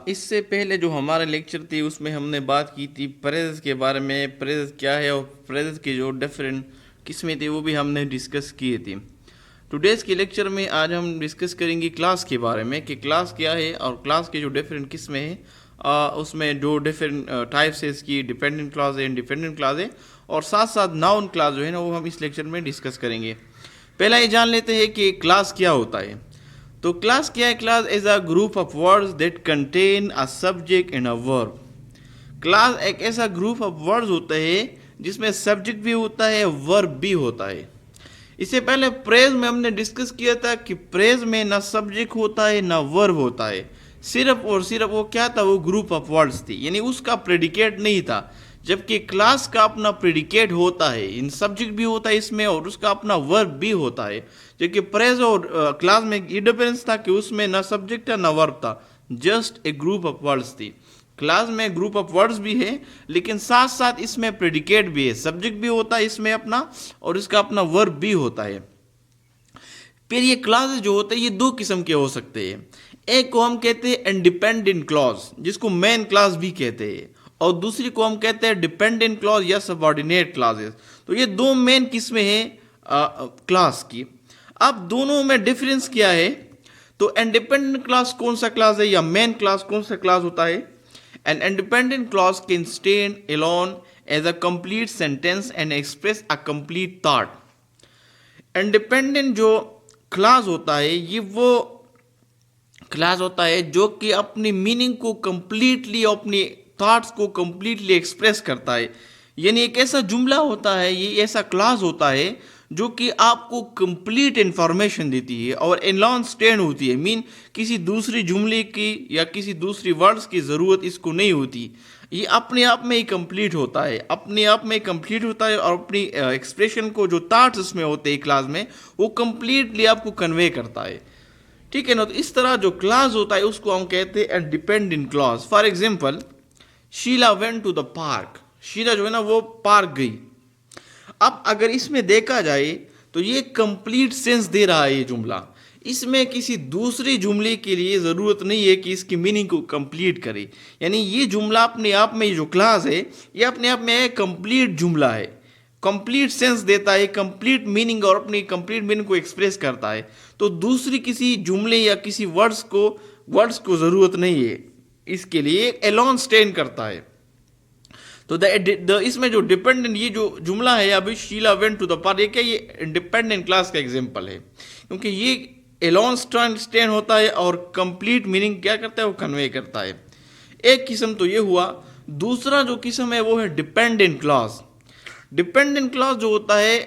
इससे पहले जो हमारा लेक्चर थी उसमें हमने बात की थी प्रेजेंस के बारे में। प्रेजेंस क्या है और प्रेजेंस की जो डिफरेंट किस्में थी वो भी हमने डिस्कस किए थी। टुडेज़ के लेक्चर में आज हम डिस्कस करेंगे क्लास के बारे में कि क्लास क्या है और क्लास के जो डिफरेंट किस्में हैं, उसमें जो डिफरेंट टाइप्स है इसकी, डिपेंडेंट क्लास है, इंडिपेंडेंट क्लास है, और साथ साथ नाउन क्लास जो है ना वो हम इस लेक्चर में डिस्कस करेंगे। पहला ये जान लेते हैं कि क्लास क्या होता है। तो क्लास क्या है? Class is a group of words that contain a subject and a verb. Class एक ऐसा ग्रुप ऑफ वर्ड्स होता है जिसमें सब्जेक्ट भी होता है, वर्ब भी होता है। इससे पहले प्रेज में हमने डिस्कस किया था कि प्रेज में ना सब्जेक्ट होता है ना वर्ब होता है, सिर्फ और सिर्फ वो क्या था, वो ग्रुप ऑफ वर्ड्स थी, यानी उसका प्रेडिकेट नहीं था। जबकि क्लास का अपना प्रेडिकेट होता है, इन सब्जेक्ट भी होता है इसमें और उसका अपना वर्ब भी होता है। जबकि प्रेज और क्लास में ये डिफरेंस था कि उसमें ना सब्जेक्ट था ना वर्ब था, just a group of words थी। क्लास में ग्रुप ऑफ वर्ड्स भी है लेकिन साथ साथ इसमें प्रेडिकेट भी है, सब्जेक्ट भी होता है इसमें अपना और इसका अपना वर्ब भी होता है। फिर ये क्लासेस जो होते हैं ये दो किस्म के हो सकते हैं। एक को हम कहते हैं इंडिपेंडेंट क्लॉज, जिसको मेन क्लास भी कहते हैं, और दूसरी को हम कहते हैं डिपेंडेंट क्लॉज या सबऑर्डिनेट क्लासेस। तो ये दो मेन किस्में हैं क्लास की। अब दोनों में डिफरेंस क्या है? तो इंडिपेंडेंट क्लास कौन सा क्लास है या मेन क्लास कौन सा क्लास होता है? An independent clause can stand alone as a complete sentence and express a complete thought. Independent जो क्लास होता है ये वो क्लास होता है जो कि अपनी मीनिंग को कंप्लीटली, अपनी थॉट्स को कंप्लीटली एक्सप्रेस करता है। यानी एक ऐसा जुमला होता है, ये ऐसा क्लास होता है जो कि आपको कंप्लीट इंफॉर्मेशन देती है और एलॉन स्टैंड होती है। मीन किसी दूसरी जुमले की या किसी दूसरी वर्ड्स की ज़रूरत इसको नहीं होती, ये अपने आप में ही कंप्लीट होता है, अपने आप में कंप्लीट होता है और अपनी एक्सप्रेशन को, जो थॉट्स इसमें होते हैं क्लास में, वो कंप्लीटली आपको कन्वे करता है। ठीक है ना? तो इस तरह जो क्लास होता है उसको हम कहते हैं dependent clause. For example, Sheela went to the park. Sheela जो है ना वो पार्क गई। अब अगर इसमें देखा जाए तो ये कंप्लीट सेंस दे रहा है ये जुमला, इसमें किसी दूसरी जुमले के लिए ज़रूरत नहीं है कि इसकी मीनिंग को कंप्लीट करे। यानी ये जुमला अपने आप में, जो क्लास है ये अपने आप में एक कंप्लीट जुमला है, कंप्लीट सेंस देता है, कंप्लीट मीनिंग और अपनी कंप्लीट मीनिंग को एक्सप्रेस करता है। तो दूसरी किसी जुमले या किसी वर्ड्स को ज़रूरत नहीं है, इसके लिए एलोन स्टैंड करता है। तो इसमें जो डिपेंडेंट, ये जो जुमला है अभी, Sheela went to the park, ये क्या, ये इंडिपेंडेंट क्लास का एग्जांपल है, क्योंकि ये एलोन स्टैंड होता है और कंप्लीट मीनिंग क्या करता है, वो कन्वे करता है। एक किस्म तो ये हुआ। दूसरा जो किस्म है वो है डिपेंडेंट क्लॉज। डिपेंडेंट क्लॉज जो होता है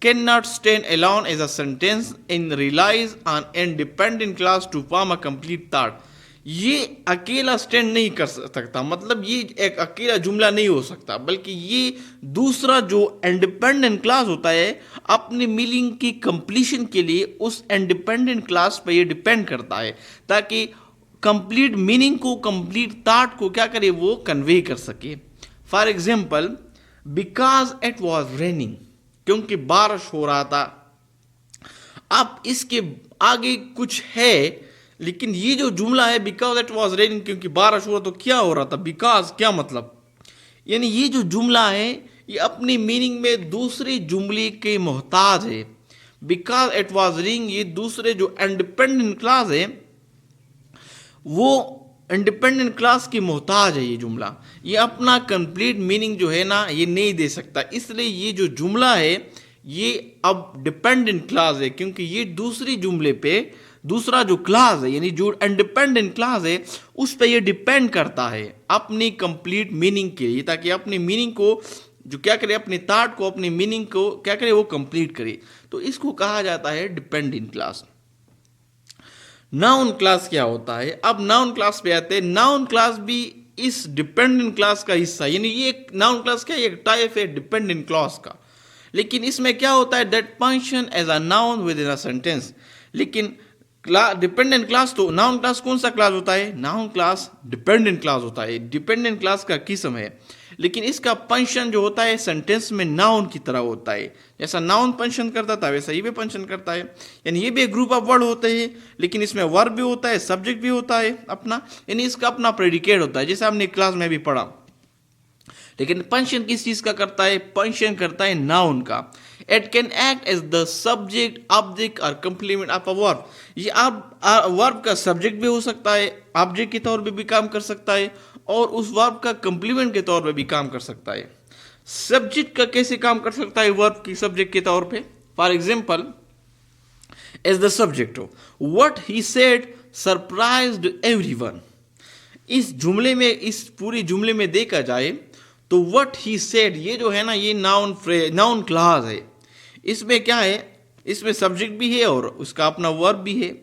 can not stand alone as a sentence and relies on independent clause to form a complete thought. ये अकेला स्टैंड नहीं कर सकता, मतलब ये एक अकेला जुमला नहीं हो सकता, बल्कि ये दूसरा जो इंडिपेंडेंट क्लास होता है अपनी मीनिंग की कंप्लीशन के लिए उस इंडिपेंडेंट क्लास पर ये डिपेंड करता है, ताकि कंप्लीट मीनिंग को, कंप्लीट थॉट को क्या करे, वो कन्वे कर सके। For example, because it was raining, क्योंकि बारिश हो रहा था। अब इसके आगे कुछ है, लेकिन ये जो जुमला है बिकॉज इट वॉज रेनिंग, क्योंकि बारिश हो रहा, तो क्या हो रहा था, बिकॉज क्या मतलब, यानी ये जो जुमला है ये अपनी मीनिंग में दूसरी जुमले के मोहताज है। बिकॉज इट वॉज रेनिंग, ये दूसरे जो इंडिपेंडेंट क्लास है वो इंडिपेंडेंट क्लास की मोहताज है। ये जुमला ये अपना कंप्लीट मीनिंग जो है ना ये नहीं दे सकता, इसलिए ये जो जुमला है ये अब डिपेंडेंट क्लास है, क्योंकि ये दूसरी जुमले पे, दूसरा जो क्लास है यानी जो इंडिपेंडेंट क्लास है उस पर ये डिपेंड करता है अपनी कंप्लीट मीनिंग के लिए, ताकि अपनी मीनिंग को जो क्या करे, अपने थॉट को, अपनी मीनिंग को क्या करे, वो कंप्लीट करे। तो इसको कहा जाता है डिपेंडेंट क्लास। नाउन क्लास क्या होता है? अब नाउन क्लास पे आते हैं। नाउन क्लास भी इस डिपेंडेंट क्लास का हिस्सा, यानी ये एक नाउन क्लास क्या है, एक टाइप है डिपेंडेंट क्लास का। लेकिन इसमें क्या होता है, that function as a noun within a sentence. लेकिन डिपेंडेंट क्लास, तो नाउन क्लास कौन सा क्लास होता है? नाउन क्लास डिपेंडेंट क्लास होता है, डिपेंडेंट क्लास का किस्म है। लेकिन इसका फंक्शन जो होता है सेंटेंस में नाउन की तरह होता है। जैसा नाउन फंक्शन करता था वैसा ये भी फंक्शन करता है। यानी ये भी एक ग्रुप ऑफ वर्ड होते हैं, लेकिन इसमें वर्ब भी होता है, सब्जेक्ट भी होता है अपना, यानी इसका अपना प्रेडिकेट होता है, जैसे हमने क्लास में भी पढ़ा। लेकिन फंक्शन किस चीज का करता है? फंक्शन करता है नाउन का। It can act as the subject, object और कंप्लीमेंट ऑफ अ वर्ब। ये वर्ब का सब्जेक्ट भी हो सकता है, ऑब्जेक्ट के तौर पे भी काम कर सकता है, और उस वर्ब का कंप्लीमेंट के तौर पे भी काम कर सकता है। सब्जेक्ट का कैसे काम कर सकता है वर्ब की सब्जेक्ट के तौर पे? For example, as the subject हो, what he said surprised everyone. इस जुमले में, इस पूरी जुमले में देखा जाए तो व्हाट ही सेड ये जो है ना, ये नाउन क्लॉज है। इसमें क्या है? इसमें सब्जेक्ट भी है और उसका अपना वर्ब भी है,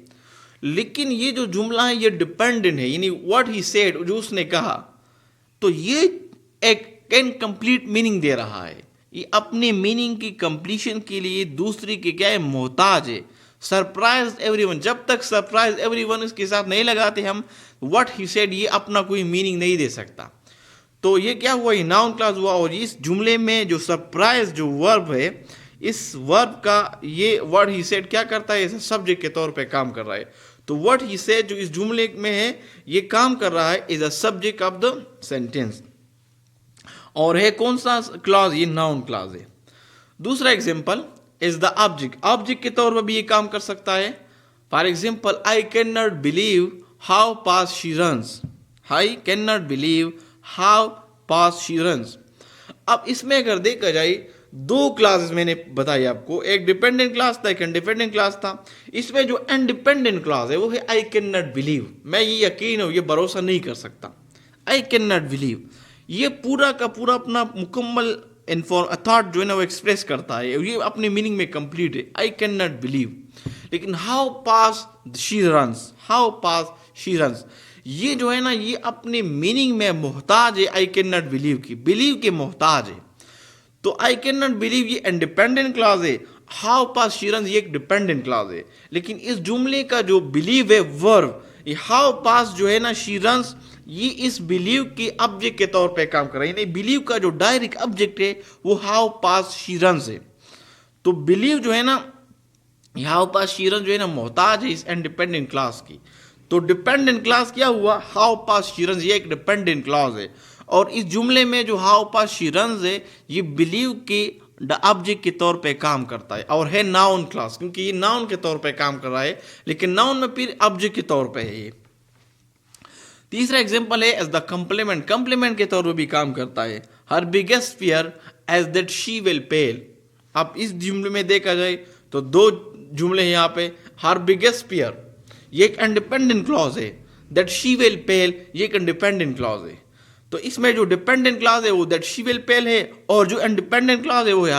लेकिन ये जो जुमला है ये डिपेंडेंट है, यानी व्हाट ही सेड जो उसने कहा, तो ये एक इनकम्प्लीट मीनिंग दे रहा है। ये अपने मीनिंग की कंप्लीशन के लिए दूसरे के क्या है? मोहताज है। सरप्राइज एवरीवन, जब तक सरप्राइज एवरीवन इसके साथ नहीं लगाते हम, व्हाट ही सेड ये अपना कोई मीनिंग नहीं दे सकता। तो ये क्या हुआ? ये नाउन क्लॉज हुआ, और इस जुमले में जो सरप्राइज जो वर्ब है, इस वर्ब का ये व्हाट ही सेड क्या करता है? सब्जेक्ट के तौर पे काम कर रहा है। तो व्हाट ही सेड जो इस जुमले में है ये काम कर रहा है is a subject of the sentence, और है कौन सा क्लॉज? ये नाउन क्लॉज है। दूसरा example is the object. Object के तौर पर भी ये काम कर सकता है। For example, I can not believe how fast she runs. I can not believe how fast she runs. अब इसमें अगर देखा जाए, दो क्लासेस मैंने बताई आपको, एक डिपेंडेंट क्लास था, एक इंडिपेंडेंट क्लास था। इसमें जो इंडिपेंडेंट क्लास है वो है आई कैन नॉट बिलीव। मैं ये यकीन हो, ये भरोसा नहीं कर सकता। आई कैन नॉट बिलीव ये पूरा का पूरा अपना मुकम्मल थॉट जो है ना वो एक्सप्रेस करता है, ये अपने मीनिंग में कंप्लीट है। I can not believe. लेकिन how fast she runs, how fast she runs, ये जो है ना ये अपने मीनिंग में मोहताज है आई कैन नॉट बिलीव की, बिलीव के मोहताज है। तो आई कैन नॉट बिलीव ये इंडिपेंडेंट क्लॉज है, हाउ फास्ट शी रन्स ये एक डिपेंडेंट क्लॉज है। लेकिन इस जुमले का जो बिलीव है वर्ब, ये हाउ फास्ट जो है ना शी रन्स, ये इस बिलीव के ऑब्जेक्ट के तौर पे काम कर रहा है। यानी बिलीव का जो डायरेक्ट ऑब्जेक्ट है वो हाउ फास्ट शी रन्स है। तो बिलीव जो है ना, हाउ फास्ट शी रन्स जो है ना मोहताज है इस इंडिपेंडेंट क्लॉज की। तो डिपेंडेंट क्लॉज क्या हुआ? हाउ फास्ट शी रन्स ये एक डिपेंडेंट क्लॉज है, और इस जुमले में जो हाउ फास्ट शी रन्स है ये बिलीव के ऑब्जेक्ट के तौर पे काम करता है, और है नाउन क्लॉज, क्योंकि ये नाउन के तौर पे काम कर रहा है, लेकिन नाउन में फिर ऑब्जेक्ट के तौर पे है ये। तीसरा एग्जांपल है एज द कंप्लीमेंट। कंप्लीमेंट के तौर पे भी काम करता है। Her biggest fear as that she will fail. अब इस जुमले में देखा जाए तो दो जुमले हैं यहाँ पे। हर बिगेस्ट फियर ये एक इंडिपेंडेंट क्लॉज है, दैट शी विल फेल ये एक इंडिपेंडेंट क्लॉज है। तो इसमें जो डिपेंडेंट क्लॉज है वो दैट शी विल फेल है, और जो इंडिपेंडेंट क्लॉज है वो है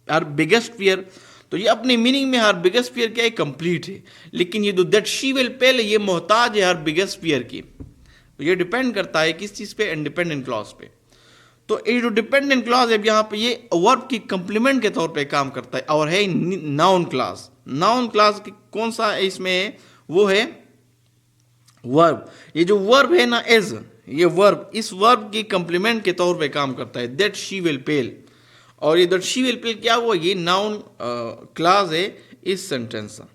हर बिगेस्ट फियर। तो ये अपनी मीनिंग में हर बिगेस्ट फियर क्या है? कंप्लीट है। लेकिन ये जो दैट शी विल फेल ये मोहताज है हर बिगेस्ट फियर की। तो ये डिपेंड करता है किस चीज पे? इंडिपेंडेंट क्लॉज पे। तो ये जो डिपेंडेंट क्लॉज है यहाँ पे ये वर्ब की कंप्लीमेंट के तौर पे काम करता है, और है नाउन क्लॉज। नाउन क्लॉज कौन सा है इसमें? वो है वर्ब। ये जो वर्ब है ना एज, ये वर्ब, इस वर्ब की कंप्लीमेंट के तौर पे काम करता है, दैट शी विल फेल। और ये दैट शी विल फेल क्या हुआ? ये नाउन क्लॉज है इस सेंटेंस का।